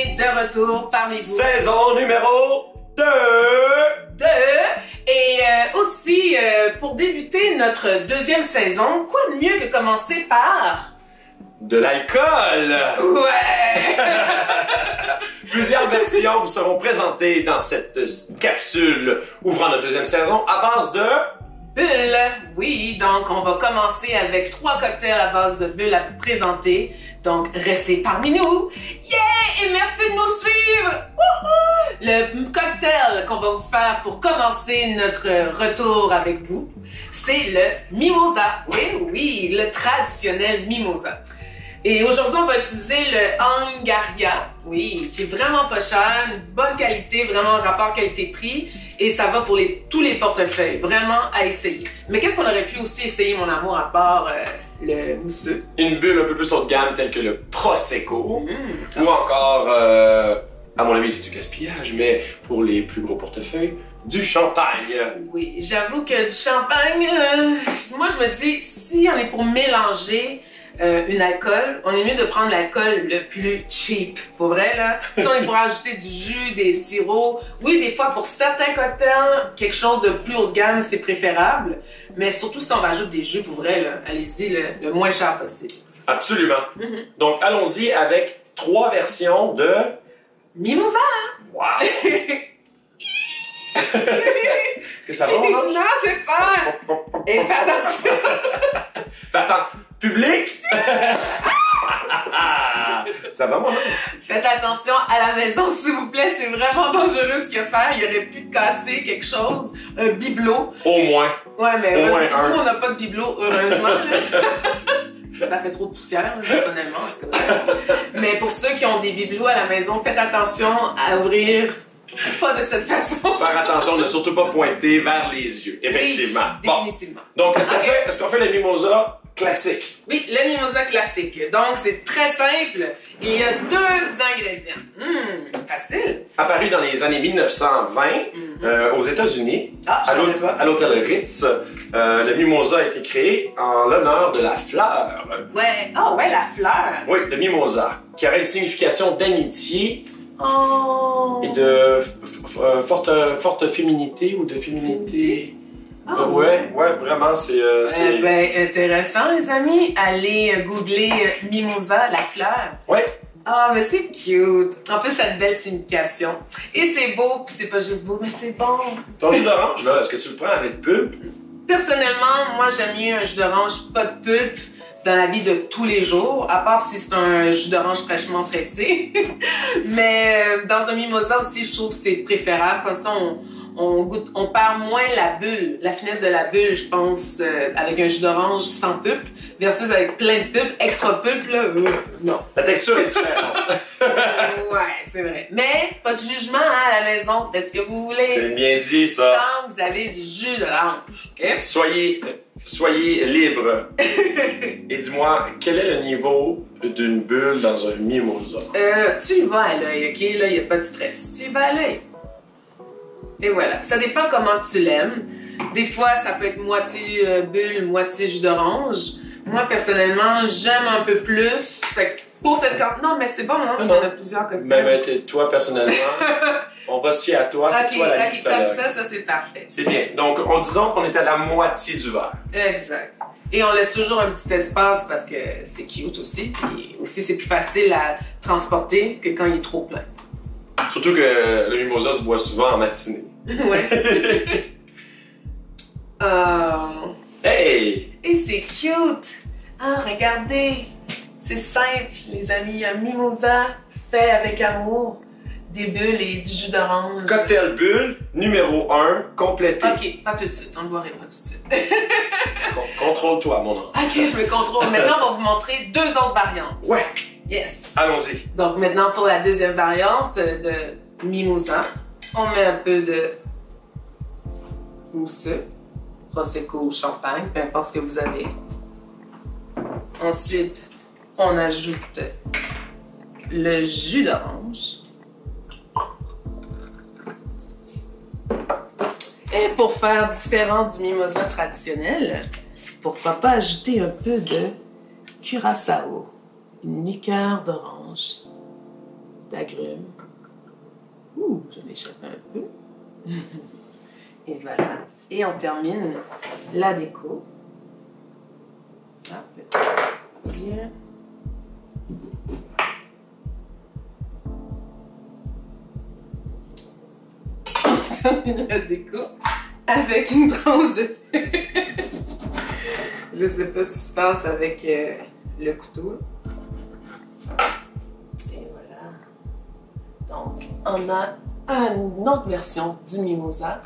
est de retour parmi vous. Saison numéro 2! Et aussi, pour débuter notre deuxième saison, quoi de mieux que commencer par... De l'alcool! Ouais! Plusieurs versions vous seront présentées dans cette capsule ouvrant notre deuxième saison à base de... Bulles! Oui, donc on va commencer avec 3 cocktails à base de bulles à vous présenter. Donc, restez parmi nous! Yeah! Et merci de nous suivre! Wouhou! Le cocktail qu'on va vous faire pour commencer notre retour avec vous, c'est le Mimosa. Oui, oui, le traditionnel Mimosa. Et aujourd'hui, on va utiliser le Angaria, oui, qui est vraiment pas cher, une bonne qualité, vraiment rapport qualité-prix, et ça va pour tous les portefeuilles, vraiment à essayer. Mais qu'est-ce qu'on aurait pu aussi essayer, mon amour, à part le mousseux? Une bulle un peu plus haut de gamme, telle que le Prosecco, ou encore, à mon avis, c'est du gaspillage, mais pour les plus gros portefeuilles, du champagne. Oui, j'avoue que du champagne, moi je me dis, si on est pour mélanger une alcool, on est mieux de prendre l'alcool le plus cheap, pour vrai là. Si on est pour ajouter du jus, des sirops, oui des fois pour certains cocktails, quelque chose de plus haut de gamme c'est préférable, mais surtout si on rajoute des jus, pour vrai là, allez-y le moins cher possible. Absolument. Donc allons-y avec 3 versions de... Mimosa! Wow! Est-ce que ça va, mon ange? Non, j'ai peur! Et fais attention! Fais attention! Public! Ça va, mon ange? Faites attention à la maison, s'il vous plaît, c'est vraiment dangereux ce qu'il y a à faire. Il aurait pu casser quelque chose, un bibelot. Au moins. Ouais, mais Au moins nous, on n'a pas de bibelot, heureusement. Parce que ça fait trop de poussière, personnellement, en tout cas. Mais pour ceux qui ont des bibelots à la maison, faites attention à ouvrir pas de cette façon. Faire attention de surtout pas pointer vers les yeux, effectivement. Oui, définitivement. Bon. Donc, est-ce qu'on fait le mimosa classique? Oui, le mimosa classique. Donc, c'est très simple. Il y a 2 ingrédients. Facile. Apparu dans les années 1920 aux États-Unis, à l'hôtel Ritz, le mimosa a été créé en l'honneur de la fleur. Ouais, oh ouais, la fleur. Oui, le mimosa, qui aurait une signification d'amitié Oh. et de forte féminité ou de féminité. Oh, ouais, vraiment, c'est... ben, intéressant, les amis. Allez googler mimosa, la fleur. Ouais. Ah, mais c'est cute. En plus, ça a une belle signification. Et c'est beau, puis c'est pas juste beau, mais c'est bon. Ton jus d'orange, là, est-ce que tu le prends avec pulpe? Personnellement, moi, j'aime mieux un jus d'orange pas de pulpe dans la vie de tous les jours, à part si c'est un jus d'orange fraîchement pressé. Mais dans un mimosa aussi, je trouve que c'est préférable. Comme ça, on perd moins la bulle, la finesse de la bulle, je pense, avec un jus d'orange sans pulpe, versus avec plein de pulpe, extra pulpe, là, non. La texture est différente. Ouais, c'est vrai. Mais, pas de jugement hein, à la maison, faites ce que vous voulez. C'est bien dit, ça. Tant que vous avez du jus d'orange, ok? Soyez libre. Et dis-moi, quel est le niveau d'une bulle dans un mimosa? Tu y vas à l'œil, ok? Là, il n'y a pas de stress. Tu y vas à l'œil. Et voilà. Ça dépend comment tu l'aimes. Des fois, ça peut être moitié bulle, moitié jus d'orange. Moi, personnellement, j'aime un peu plus. Fait que pour cette carte, non, mais c'est bon, non? Parce qu'on a plusieurs cocktails. Mais toi, personnellement, on va se fier à toi. C'est toi la mixologue. Comme ça, c'est parfait. C'est bien. Donc, disons qu'on est à la moitié du verre. Exact. Et on laisse toujours un petit espace parce que c'est cute aussi. Puis aussi, c'est plus facile à transporter que quand il est trop plein. Surtout que le mimosa se boit souvent en matinée. Ouais. Hey! Et c'est cute! Ah, regardez! C'est simple, les amis. Un mimosa fait avec amour. Des bulles et du jus d'orange. Cocktail bulle, numéro 1, complété. Ok, pas tout de suite. On ne le boirait pas tout de suite. Contrôle-toi, mon ange. Ok, je me contrôle. Maintenant, on va vous montrer 2 autres variantes. Ouais! Yes! Allons-y. Donc maintenant, pour la deuxième variante de mimosa, on met un peu de mousseux, prosecco ou champagne, peu importe ce que vous avez. Ensuite, on ajoute le jus d'orange. Et pour faire différent du mimosa traditionnel, pourquoi pas ajouter un peu de curaçao, une liqueur d'orange d'agrumes. Ouh, je m'échappe un peu. Et voilà. Et on termine la déco. Hop, bien. On termine la déco avec une tranche de... Je sais pas ce qui se passe avec le couteau. Et voilà. Donc, on a une autre version du mimosa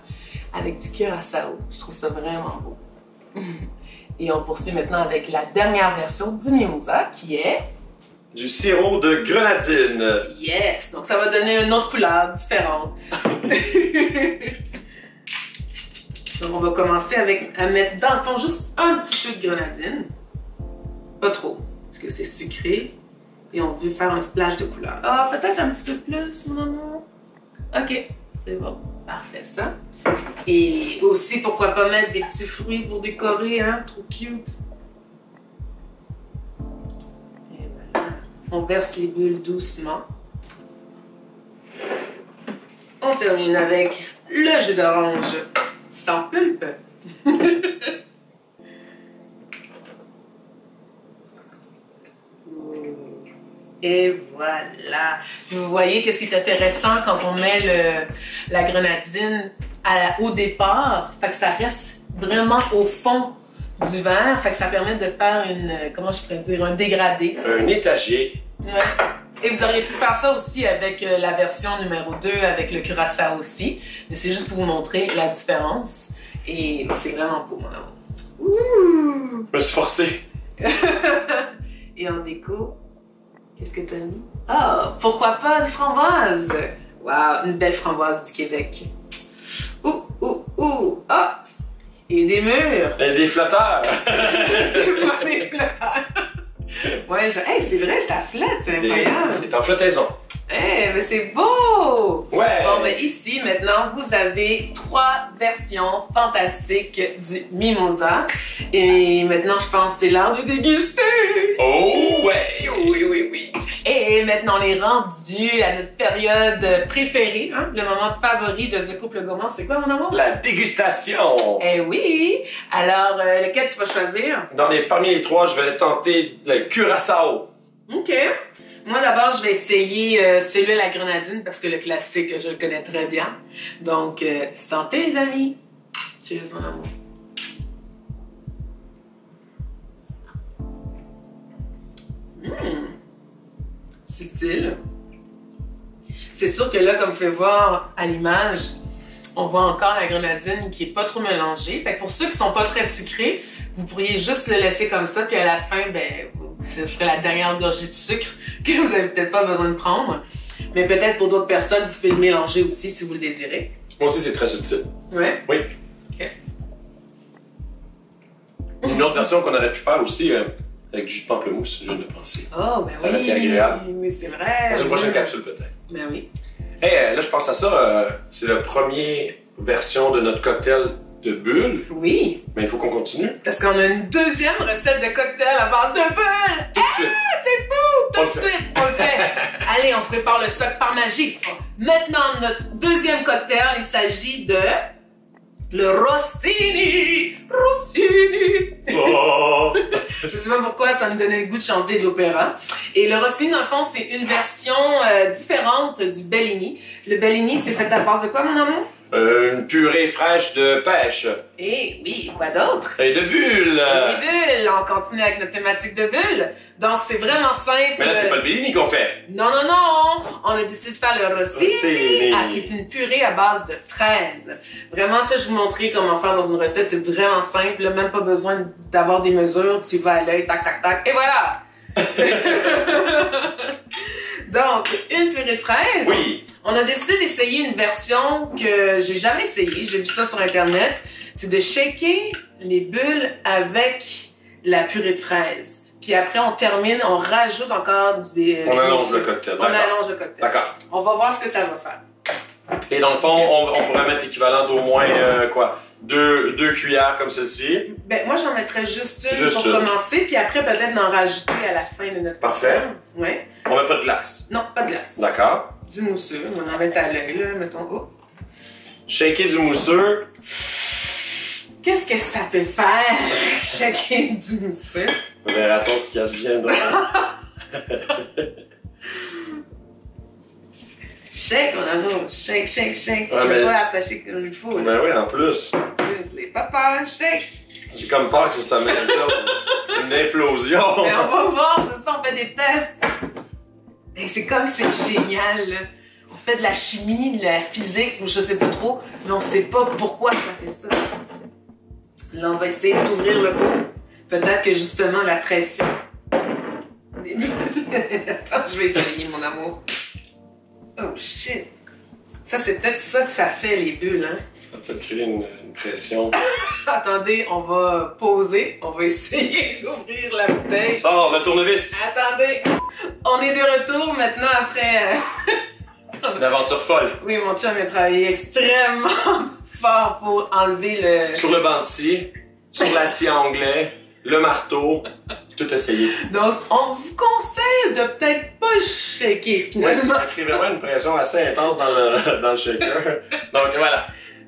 avec du curaçao. Je trouve ça vraiment beau. Et on poursuit maintenant avec la dernière version du mimosa qui est... Du sirop de grenadine. Yes! Donc ça va donner une autre couleur différente. Donc on va commencer à mettre dans le fond juste un petit peu de grenadine. Pas trop, parce que c'est sucré. Et on veut faire un splash de couleur. Ah, peut-être un petit peu plus, mon amour. Ok, c'est bon. Parfait, ça. Et aussi, pourquoi pas mettre des petits fruits pour décorer, hein? Trop cute. Et voilà. On verse les bulles doucement. On termine avec le jus d'orange sans pulpe. Et voilà. Vous voyez qu'est-ce qui est intéressant quand on met la grenadine au départ. Fait que ça reste vraiment au fond du verre. Fait que ça permet de faire comment je pourrais dire, un dégradé. Un étagé. Ouais. Et vous auriez pu faire ça aussi avec la version numéro 2, avec le curaçao aussi. Mais c'est juste pour vous montrer la différence. Et c'est vraiment beau, mon amour. Ouh! Je me suis forcé. Et en déco, qu'est-ce que t'as mis? Ah, pourquoi pas une framboise? Wow, une belle framboise du Québec. Ouh! Ah! Et des murs. Et des flotteurs. Des flotteurs. Ouais, hey, c'est vrai, ça flotte, c'est incroyable. C'est en flottaison. Eh, mais c'est beau! Ouais! Bon, ben ici, maintenant, vous avez 3 versions fantastiques du mimosa. Et maintenant, je pense que c'est l'heure de déguster! Oh, ouais! Oui. Et maintenant, on est rendu à notre période préférée, hein? Le moment favori de The Couple Gourmand. C'est quoi, mon amour? La dégustation! Eh oui! Alors, lequel tu vas choisir? Parmi les 3, je vais tenter le curaçao. OK. Moi, d'abord, je vais essayer celui à la grenadine parce que le classique, je le connais très bien. Donc, santé, les amis! Cheers, mon amour! Subtil. C'est sûr que là, comme vous pouvez voir à l'image, on voit encore la grenadine qui est pas trop mélangée. Fait que pour ceux qui sont pas très sucrés, vous pourriez juste le laisser comme ça, puis à la fin, ben, ce serait la dernière gorgée de sucre que vous avez peut-être pas besoin de prendre. Mais peut-être pour d'autres personnes, vous pouvez le mélanger aussi si vous le désirez. Moi aussi, c'est très subtil. Ouais? Oui. OK. Une autre version qu'on aurait pu faire aussi, avec du jus de pamplemousse, je viens de penser. Oh, ben Ça aurait été agréable. Oui, c'est vrai. Dans une prochaine capsule, peut-être. Ben oui. Hey, là, je pense à ça, c'est la première version de notre cocktail de bulles. Oui. Mais il faut qu'on continue. Parce qu'on a une deuxième recette de cocktail à base de bulles! Tout de suite. C'est fou! Tout de suite, on le fait! Allez, on se prépare le stock par magie. Maintenant, notre deuxième cocktail, il s'agit de... le Rossini! Rossini! Oh. Je sais pas pourquoi, ça me donnait le goût de chanter de l'opéra. Et le Rossini, dans le fond, c'est une version différente du Bellini. Le Bellini, c'est fait à base de quoi, mon amour? Une purée fraîche de pêche. Et oui, quoi d'autre? Et de bulles. Et des bulles! On continue avec notre thématique de bulles. Donc, c'est vraiment simple. Mais là, c'est pas le Bellini qu'on fait. Non! On a décidé de faire le Rossini, qui est une purée à base de fraises. Vraiment, ça, je vous montrerai comment faire dans une recette. C'est vraiment simple. Là, même pas besoin d'avoir des mesures. Tu vas à l'œil, tac, tac, tac, et voilà! Donc, une purée de fraises. Oui. On a décidé d'essayer une version que j'ai jamais essayée. J'ai vu ça sur Internet. C'est de shaker les bulles avec la purée de fraises. Puis après, on termine, on rajoute encore On allonge le cocktail. On allonge le cocktail. D'accord. On va voir ce que ça va faire. Et dans le fond, on pourrait mettre l'équivalent d'au moins, quoi, deux cuillères comme celle-ci. Ben, moi, j'en mettrais juste une Juste pour une. commencer, puis après, peut-être d'en rajouter à la fin de notre Parfait. cocktail. Ouais. On met pas de glace. Non, pas de glace. D'accord. Du mousseux, on en met à l'œil, là, mettons. Oh. Shaker du mousseux. Qu'est-ce que ça peut faire, shaker du mousseux? Verra-t-on ce qui adviendra. Shake, mon amour. Shake, shake, shake. Ouais, Tu mais vas pas attacher comme il faut, là. Ben oui, en plus. Plus les papas, shake. J'ai comme peur que ça m'implose. Une implosion. Mais on va voir, c'est ça, on fait des tests. Et c'est comme c'est génial, là. On fait de la chimie, de la physique, ou je sais pas trop, mais on sait pas pourquoi ça fait ça. Là, on va essayer d'ouvrir le pot. Peut-être que justement la pression. Attends, je vais essayer, mon amour. Oh shit! Ça, c'est peut-être ça que ça fait, les bulles, hein? Ça va peut-être créer une pression. Attendez, on va poser. On va essayer d'ouvrir la bouteille. Sors le tournevis. Attendez! On est de retour maintenant après... Une aventure folle. Oui, mon chum a travaillé extrêmement fort pour enlever le... Sur le banc de scie, sur l'acier anglais, le marteau, tout essayé. Donc, on vous conseille de peut-être pas shaker, finalement. Ouais, ça crée vraiment une pression assez intense dans le shaker. Donc voilà.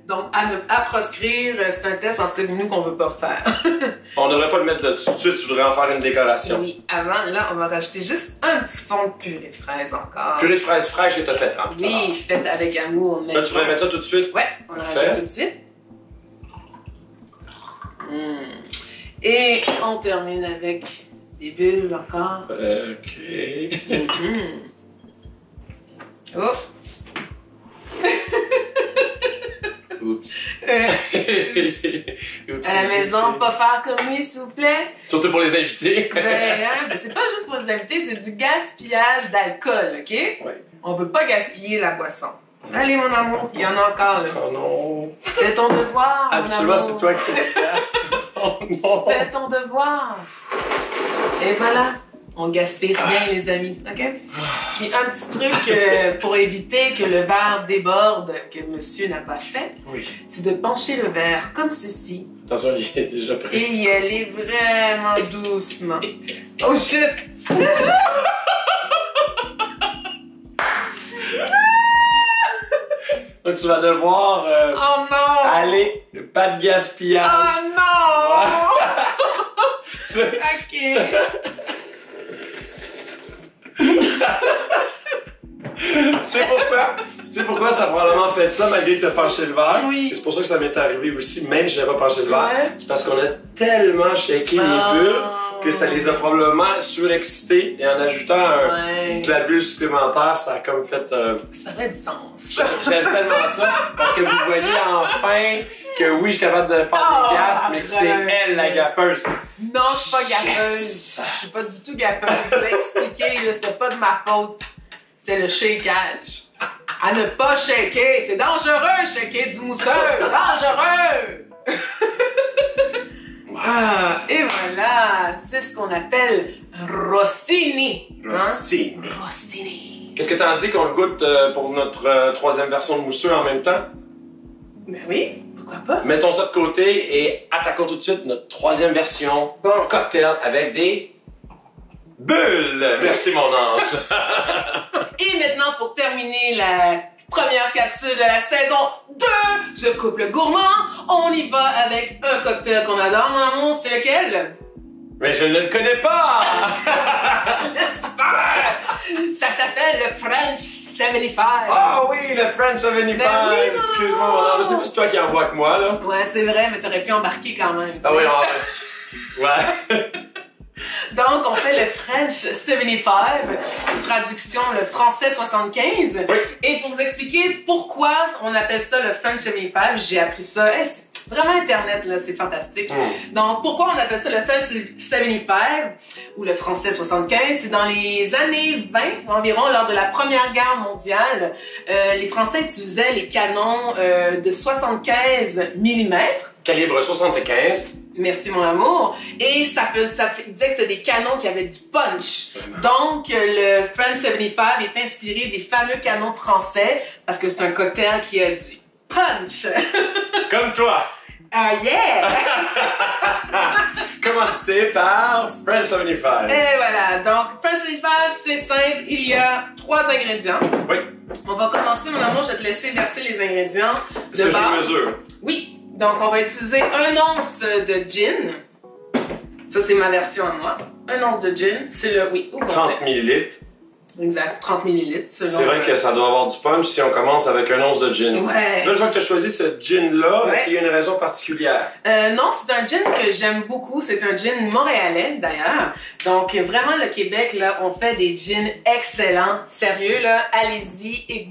Donc, à proscrire, c'est un test en ce cas de nous qu'on veut pas refaire. On devrait pas le mettre dessus tout de suite, tu voudrais en faire une décoration. Oui, avant, là, on va rajouter juste un petit fond de purée de fraises encore. Purée de fraises fraîches que t'as faite, hein? Oui, faite avec amour. Là, tu voudrais mettre ça tout de suite? Ouais, on le Parfait. rajoute tout de suite. Et on termine avec des bulles encore. Ok. Oh! Oups. Oups. À la maison, pas faire comme lui, s'il vous plaît. Surtout pour les invités. Ben, c'est pas juste pour les invités, c'est du gaspillage d'alcool, OK? Ouais. On veut pas gaspiller la boisson. Allez, mon amour, il y en a encore, là. Oh non. Fais ton devoir, mon Habituellement, amour. c'est toi qui fais le gaffe. Oh non. Fais ton devoir. Et voilà. On gaspille rien, les amis, OK? Puis un petit truc pour éviter que le verre déborde, que monsieur n'a pas fait, Oui. c'est de pencher le verre comme ceci Attention, il est déjà prêt. et y aller vraiment doucement. Oh shit! Donc, tu vas devoir Oh non! aller, pas de gaspillage. Oh non! Tu- OK. Tu sais pourquoi ça a probablement fait ça malgré que t'as penché le verre? Oui. Et c'est pour ça que ça m'est arrivé aussi, même si j'avais pas penché le verre. Ouais. C'est parce qu'on a tellement shaké les bulles que ça les a probablement surexcités et en ajoutant Ouais. de la bulle supplémentaire, ça a comme fait... Ça aurait du sens. J'aime tellement ça parce que vous voyez enfin que oui, je suis capable de faire des gaffes, mais que c'est elle la gaffeuse. Non, je suis pas gaffeuse. Yes. Je suis pas du tout gaffeuse. Je vais expliquer, là, c'était pas de ma faute. C'est le shakeage. À ne pas shaker. C'est dangereux, shaker du mousseux. Dangereux! Ah, et voilà. C'est ce qu'on appelle Rossini. Hein? Rossini. Rossini. Qu'est-ce que t'en dis qu'on le goûte pour notre troisième version de mousseux en même temps? Ben oui, pourquoi pas? Mettons ça de côté et attaquons tout de suite notre troisième version. Bon. Cocktail avec des bulles. Merci mon ange. Et maintenant, pour terminer la première capsule de la saison 2 Je coupe le gourmand, on y va avec un cocktail qu'on adore, mon amour. C'est lequel? Mais je ne le connais pas. Ça s'appelle le French 75. Ah oui, le French 75. Ben oui, Excuse-moi mon ange, c'est plus toi qui en bois que moi là. Ouais, c'est vrai, mais t'aurais pu embarquer quand même. Ah t'sais. oui, ouais. Donc, on fait le French 75, traduction le français 75. Oui. Et pour vous expliquer pourquoi on appelle ça le French 75, j'ai appris ça. Vraiment Internet, là, c'est fantastique. Donc, pourquoi on appelle ça le French 75 ou le français 75? C'est dans les années 20 environ, lors de la Première Guerre mondiale, les Français utilisaient les canons de 75 mm. Calibre 75. Merci mon amour. Et il disait que c'était des canons qui avaient du punch. Donc, le French 75 est inspiré des fameux canons français parce que c'est un cocktail qui a du punch. Comme toi. Ah yeah! Commandité par French 75. Et voilà, donc French 75, c'est simple, il y a 3 ingrédients. Oui. On va commencer, mon amour, je vais te laisser verser les ingrédients Est-ce que j'ai une mesure? Oui. Donc, on va utiliser 1 once de gin. Ça, c'est ma version à moi. 1 once de gin, c'est le... Oui, 30 ml. Exact, 30 ml. C'est vrai que ça doit avoir du punch si on commence avec 1 once de gin. Ouais. Là, je vois que tu as choisi ce gin-là. Ouais. Est-ce qu'il y a une raison particulière? Non, c'est un gin que j'aime beaucoup. C'est un gin montréalais, d'ailleurs. Donc, vraiment, le Québec, là, on fait des gins excellents. Sérieux, là, allez-y et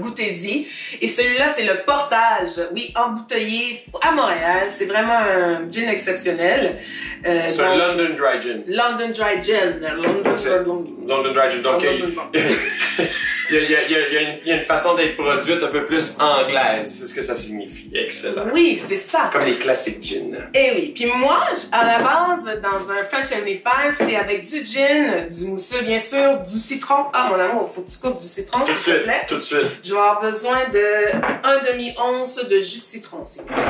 goûtez-y. Et celui-là, c'est le Portage. Oui, embouteillé à Montréal. C'est vraiment un gin exceptionnel. C'est un London Dry Gin. London Dry Gin. London Dry Gin. Donc, il y a une façon d'être produite un peu plus anglaise. C'est ce que ça signifie. Excellent. Oui, c'est ça. Comme les classiques gin. Eh oui. Puis moi, à la base, dans un French 75, c'est avec du gin, du mousseux, bien sûr, du citron. Ah, mon amour, faut que tu coupes du citron, Tout de s'il te suite, plaît. tout de suite. Je vais avoir besoin de 1 demi-once de jus de citron, s'il vous plaît.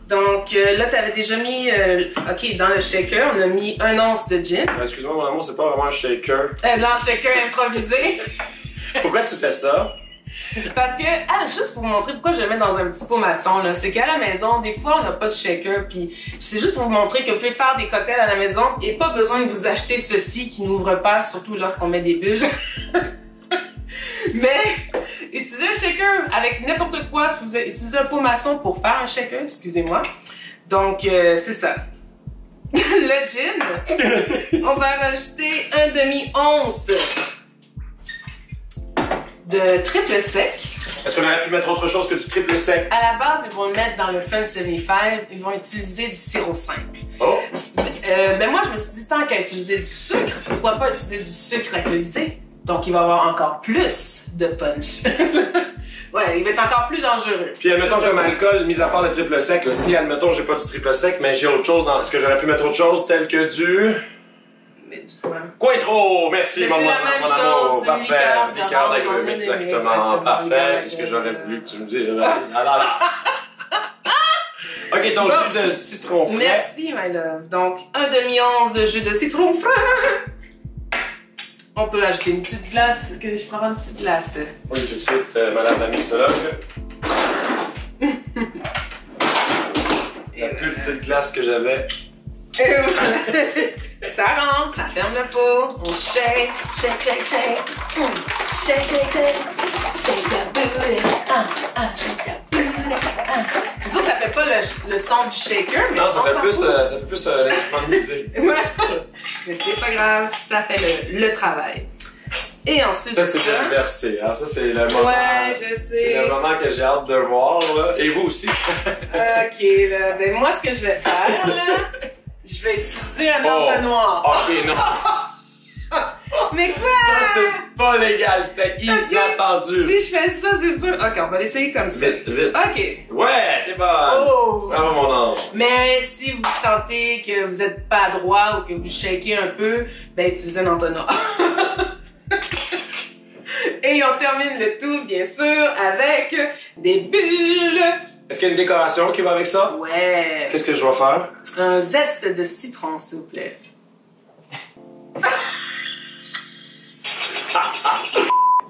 Donc là, tu avais déjà mis, ok, dans le shaker, on a mis 1 once de gin. Excuse-moi, mon amour, c'est pas vraiment un shaker. Dans le shaker improvisé. Pourquoi tu fais ça? Parce que, juste pour vous montrer pourquoi je le mets dans un petit pot maçon, là, c'est qu'à la maison, des fois, on n'a pas de shaker, puis c'est juste pour vous montrer que vous pouvez faire des cocktails à la maison et pas besoin de vous acheter ceci qui n'ouvre pas, surtout lorsqu'on met des bulles. Mais, utilisez un shaker avec n'importe quoi. Si vous utilisez un pot maçon pour faire un shaker, excusez-moi. Donc, c'est ça. Le gin, on va rajouter 1 demi-once de triple sec. Est-ce qu'on aurait pu mettre autre chose que du triple sec? À la base, ils vont le mettre dans le French 75, ils vont utiliser du sirop simple. Oh! Ben moi, je me suis dit, tant qu'à utiliser du sucre, pourquoi pas utiliser du sucre alcoolisé? Donc, il va avoir encore plus de punch. Ouais, il va être encore plus dangereux. Puis admettons comme alcool, mis à part le triple sec, là, si admettons j'ai pas du triple sec, mais j'ai autre chose dans... Est-ce que j'aurais pu mettre autre chose tel que du... Mais du quoi? Cointreau! Merci, Mais mon c'est la amour. même Mon chose, amour. c'est Parfait. liqueur Liqueur d'orange, d'agrumes, exactement. Parfait, c'est ce que j'aurais voulu que tu me dises. Ok, ton jus de citron frais. Merci, my love. Donc, 1 demi-once de jus de citron frais. On peut ajouter une petite glace. Que je prends une petite glace. Oui, tout de suite, madame la mixologue. La plus petite glace que j'avais. Et voilà. Ça rentre, ça ferme le pot. On shake, shake, shake, shake. Shake, shake, shake. Shake the booty. Shake the booty. C'est sûr, ça fait pas le son du shaker, mais non, on ça fait s'en plus, fout. ça fait plus l'instrument de musique. Ouais. Mais c'est pas grave, ça fait le travail. Et ensuite Là, c'est bien versé, hein? Ça, c'est le moment. Ouais, je sais. C'est le moment que j'ai hâte de voir, là. Et vous aussi. Ok, là. Ben, moi, ce que je vais faire, là, je vais utiliser un entonnoir. Ok, non. Mais quoi? Ça, c'est pas légal. C'était inattendu. Si je fais ça, c'est sûr. Ok, on va l'essayer comme ça. Vite, vite. Ok. Ouais, t'es bonne. Oh! Bravo, mon ange. Mais si vous sentez que vous êtes pas à droit ou que vous shakez un peu, ben, utilisez un entonnoir. Et on termine le tout, bien sûr, avec des bulles. Est-ce qu'il y a une décoration qui va avec ça? Ouais. Qu'est-ce que je dois faire? Un zeste de citron, s'il vous plaît.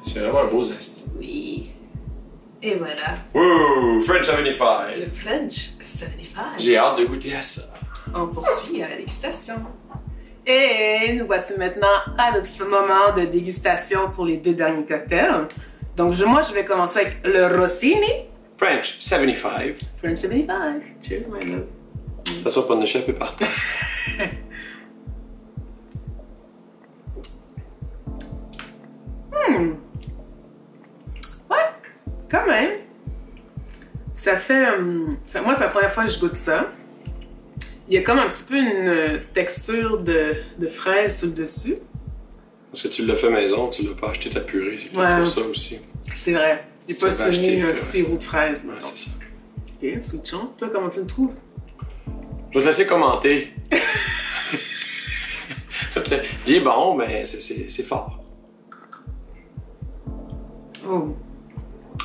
C'est vraiment un beau zeste. Oui. Et voilà. Wouh! French 75. Le French 75. J'ai hâte de goûter à ça. On poursuit à la dégustation. Et nous voici maintenant à notre moment de dégustation pour les 2 derniers cocktails. Donc moi, je vais commencer avec le Rossini. French 75. French 75. Cheers, my love. Ça sort pas de échapper partout. Ouais, quand même. Ça fait... moi, c'est la première fois que je goûte ça. Il y a comme un petit peu une texture de fraise sur le dessus. Parce que tu l'as fait maison, tu l'as pas acheté ta purée, c'est peut-être pour ça aussi. C'est vrai. J'ai pas sonné un sirop de fraise. Ouais, c'est ça. Ok, switchons. Toi, comment tu le trouves? Je vais te laisser commenter. Il est bon, mais c'est fort. Oh.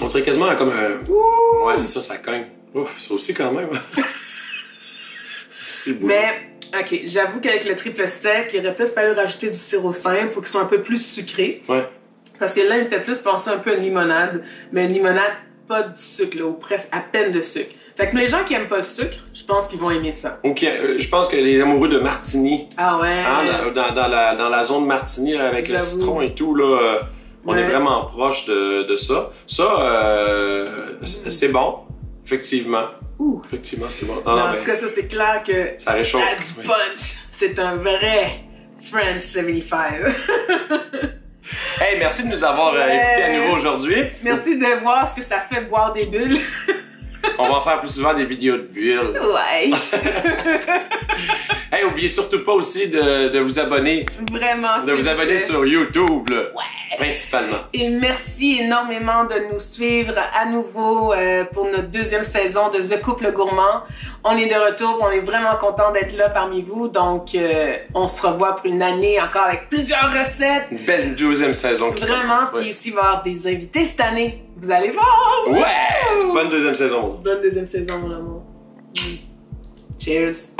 On dirait quasiment comme un... Ouh. Ouais, c'est ça, ça cogne. Ouf, ça aussi quand même. C'est beau. Mais, ok, j'avoue qu'avec le triple sec, il aurait peut-être fallu rajouter du sirop simple pour qu'il soit un peu plus sucré. Ouais. Parce que là, il me fait plus penser un peu à une limonade. Mais une limonade, pas de sucre, là, ou presque à peine de sucre. Fait que les gens qui aiment pas le sucre, je pense qu'ils vont aimer ça. Ok, je pense que les amoureux de martini, Ah ouais? hein, dans la zone martini là, avec le citron et tout, là, on est vraiment proche de ça. Ça, c'est bon, effectivement. Effectivement, c'est bon. Ah, en tout cas, ça, c'est clair que ça réchauffe. Ça a du punch. C'est un vrai French 75. Hey, merci de nous avoir écoutés à nouveau aujourd'hui. Merci de voir ce que ça fait boire des bulles. On va en faire plus souvent des vidéos de bulles. Ouais. Hey, oubliez surtout pas aussi de vous abonner. Vraiment, de vous abonner sur YouTube, là, ouais. Principalement. Et merci énormément de nous suivre à nouveau pour notre deuxième saison de The Couple Gourmand. On est de retour, on est vraiment content d'être là parmi vous. Donc, on se revoit pour une année encore avec plusieurs recettes. Une belle deuxième saison. Vraiment, puis aussi il va y avoir des invités cette année. Vous allez voir! Ouais! Bonne deuxième saison. Bonne deuxième saison, mon amour. Cheers!